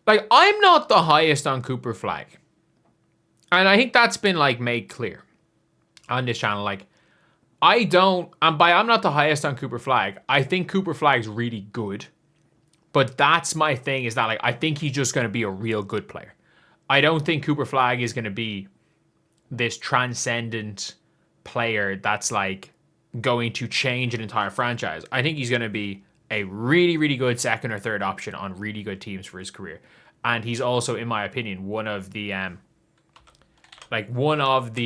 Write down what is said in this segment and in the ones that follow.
Like, I'm not the highest on Cooper Flagg. And I think that's been, like, made clear on this channel. Like, I'm not the highest on Cooper Flagg. I think Cooper Flagg's really good. But that's my thing, is that, like, I think he's just going to be a real good player. I don't think Cooper Flagg is going to be this transcendent player that's, like, going to change an entire franchise. I think he's going to be a really, really good second or third option on really good teams for his career. And he's also, in my opinion, one of the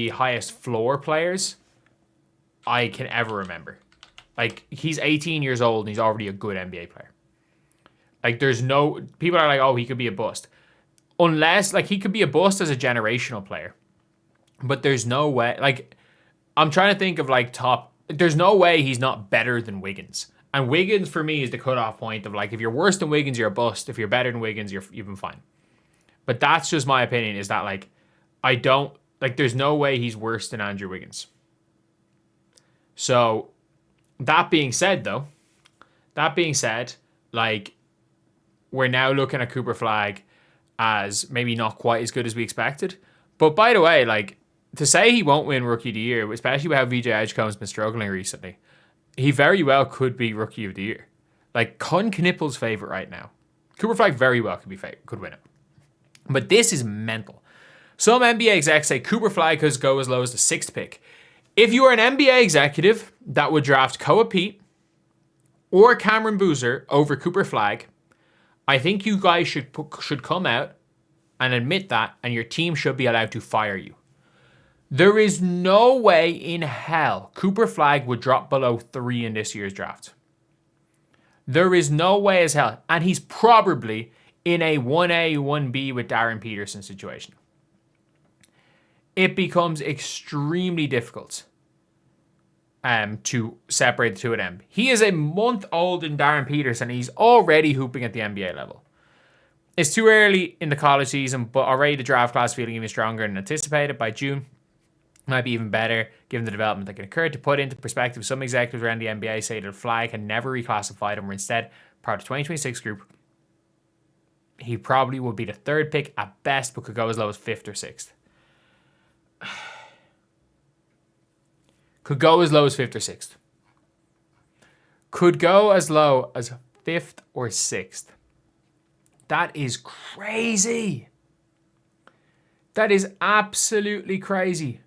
highest floor players I can ever remember. Like, he's 18 years old and he's already a good NBA player. Like, there's no... People are like, oh, he could be a bust. Unless, like, he could be a bust as a generational player. But there's no way... Like, I'm trying to think of, like, top... There's no way he's not better than Wiggins. And Wiggins, for me, is the cutoff point of, like, if you're worse than Wiggins, you're a bust. If you're better than Wiggins, you've been fine. But that's just my opinion, is that, like, I don't... Like, there's no way he's worse than Andrew Wiggins. So, that being said, like... We're now looking at Cooper Flagg as maybe not quite as good as we expected. But by the way, like, to say he won't win Rookie of the Year, especially with how VJ Edgecomb's been struggling recently, he very well could be Rookie of the Year. Like, Con Knippel's favorite right now. Cooper Flagg very well could win it. But this is mental. Some NBA execs say Cooper Flagg could go as low as the 6th pick. If you are an NBA executive that would draft Koa Pete or Cameron Boozer over Cooper Flagg, I think you guys should come out and admit that, and your team should be allowed to fire you. There is no way in hell Cooper Flagg would drop below 3 in this year's draft. There is no way as hell. And he's probably in a 1A, 1B with Darren Peterson situation. It becomes extremely difficult to separate the two of them. He is a month older than Darren Peterson. He's already hooping at the NBA level. It's too early in the college season, but already the draft class feeling even stronger than anticipated. By June, might be even better, given the development that can occur. To put into perspective, some executives around the NBA say that Flagg had never reclassified and were instead part of the 2026 group. He probably would be the 3rd pick at best, but could go as low as 5th or 6th. Could go as low as 5th or 6th. Could go as low as 5th or 6th. That is crazy. That is absolutely crazy.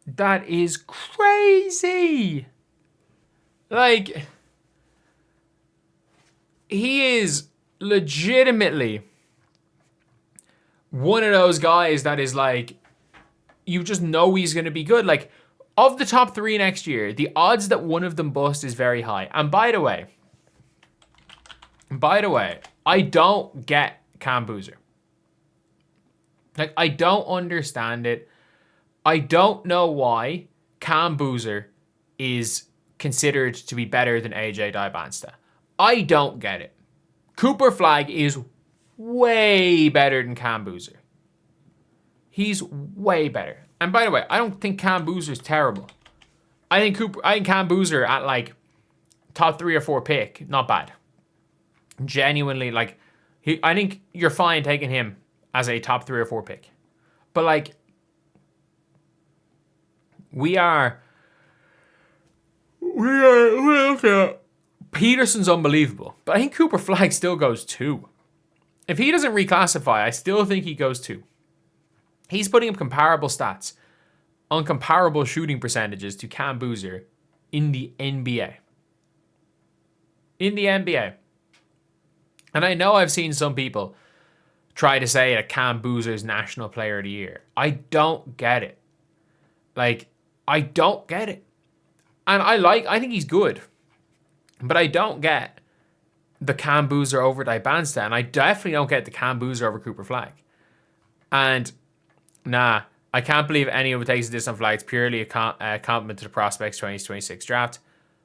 That is crazy. Like, he is legitimately one of those guys that is like, you just know he's going to be good. Like, of the top 3 next year, the odds that one of them bust is very high. And by the way, I don't get Cam Boozer. Like, I don't understand it. I don't know why Cam Boozer is considered to be better than AJ Dybantsta. I don't get it. Cooper Flagg is way better than Cam Boozer. He's way better. And by the way, I don't think Cam Boozer is terrible. I think Cam Boozer at like top 3 or 4 pick, not bad. Genuinely, like, I think you're fine taking him as a top 3 or 4 pick. But like, we're looking at Peterson's unbelievable, but I think Cooper Flagg still goes 2. If he doesn't reclassify, I still think he goes 2. He's putting up comparable stats on comparable shooting percentages to Cam Boozer in the NBA. In the NBA. And I know I've seen some people try to say that Cam Boozer's National Player of the Year. I don't get it. Like, I don't get it. And I think he's good. But I don't get the Cam Boozer over Dybantsta. And I definitely don't get the Cam Boozer over Cooper Flagg. And nah, I can't believe anyone takes this on Flagg. It's purely a compliment to the prospects 2026 draft.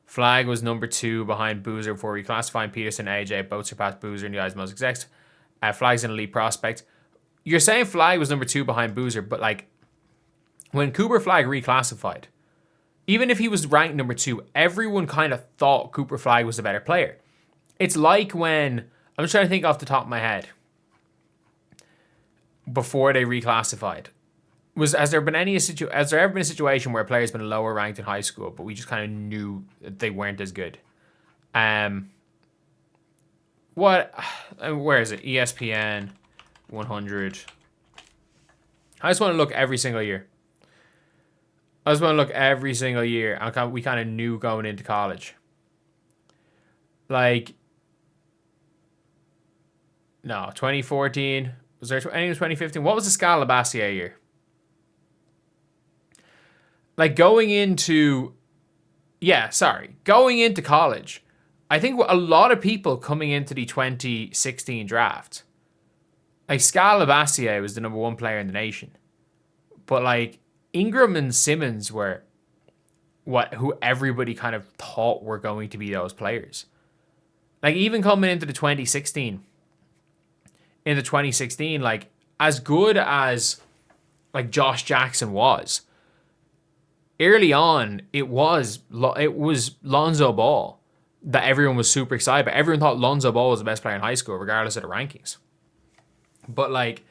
Flagg was number 2 behind Boozer before reclassifying. Peterson and AJ both surpassed Boozer in the eyes of most execs. Flagg's an elite prospect. You're saying Flagg was number 2 behind Boozer, but like, when Cooper Flagg reclassified, even if he was ranked number 2, everyone kind of thought Cooper Flagg was the better player. It's like when I'm just trying to think off the top of my head. Before they reclassified, has there ever been a situation where a player's been lower ranked in high school, but we just kind of knew that they weren't as good? Where is it? ESPN 100. I just want to look every single year. And we kind of knew going into college. Like, no, 2014. Was there any 2015? What was the Scala Labassiere year? Like going into college, I think a lot of people coming into the 2016 draft, like Scala Labassiere was the number 1 player in the nation. But like Ingram and Simmons were who everybody kind of thought were going to be those players. Like even coming into the 2016, like as good as like Josh Jackson was, early on it was Lonzo Ball that everyone was super excited about. Everyone thought Lonzo Ball was the best player in high school, regardless of the rankings. But like,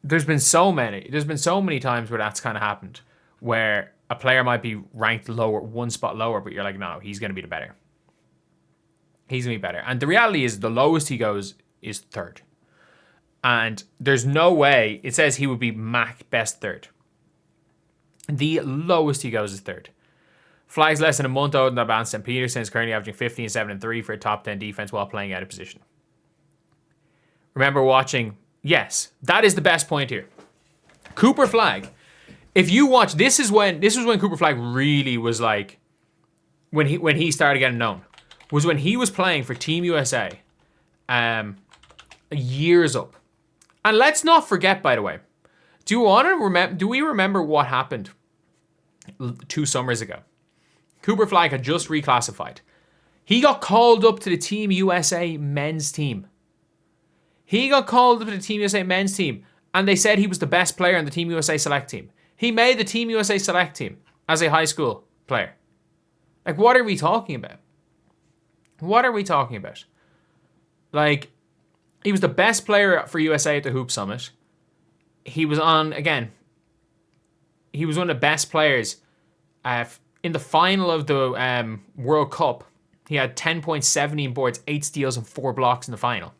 there's been so many times where that's kind of happened, where a player might be ranked lower, 1 spot lower, but you're like, no, he's going to be better. He's going to be better. And the reality is the lowest he goes is 3rd. And there's no way, it says he would be MAC best 3rd. The lowest he goes is 3rd. Flagg's less than a month older than Advanced, and Peterson is currently averaging 15, 7, and 3 for a top 10 defense while playing out of position. Remember watching, yes, that is the best point here. Cooper Flagg. If you watch, this was when Cooper Flagg really was like, when he started getting known, was when he was playing for Team USA, years up. And let's not forget, by the way, do we remember what happened 2 summers ago? Cooper Flagg had just reclassified. He got called up to the Team USA men's team. And they said he was the best player on the Team USA select team. He made the Team USA select team as a high school player. Like, what are we talking about? Like, he was the best player for USA at the Hoop Summit. He was one of the best players in the final of the World Cup. He had 10 points, 17 boards, 8 steals, and 4 blocks in the final.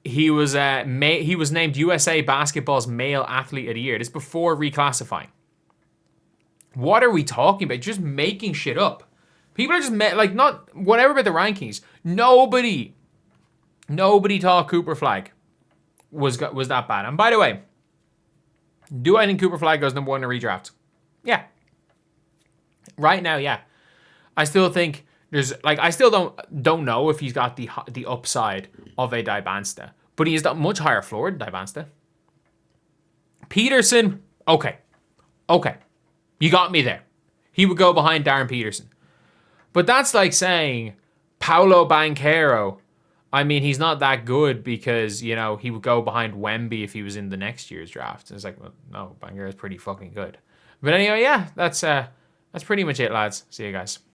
He was named USA Basketball's Male Athlete of the Year. This is before reclassifying. What are we talking about? Just making shit up. People are just not whatever about the rankings. Nobody thought Cooper Flagg was that bad. And by the way, do I think Cooper Flagg goes number 1 in a redraft? Yeah. Right now, yeah. I still think I still don't know if he's got the upside of a Dybansta, but he has got much higher floor than Dybansta. Peterson, okay, you got me there. He would go behind Darren Peterson, but that's like saying Paolo Banchero. I mean, he's not that good because, he would go behind Wemby if he was in the next year's draft. It's like, well, no, Banchero's pretty fucking good. But anyway, yeah, that's pretty much it, lads. See you guys.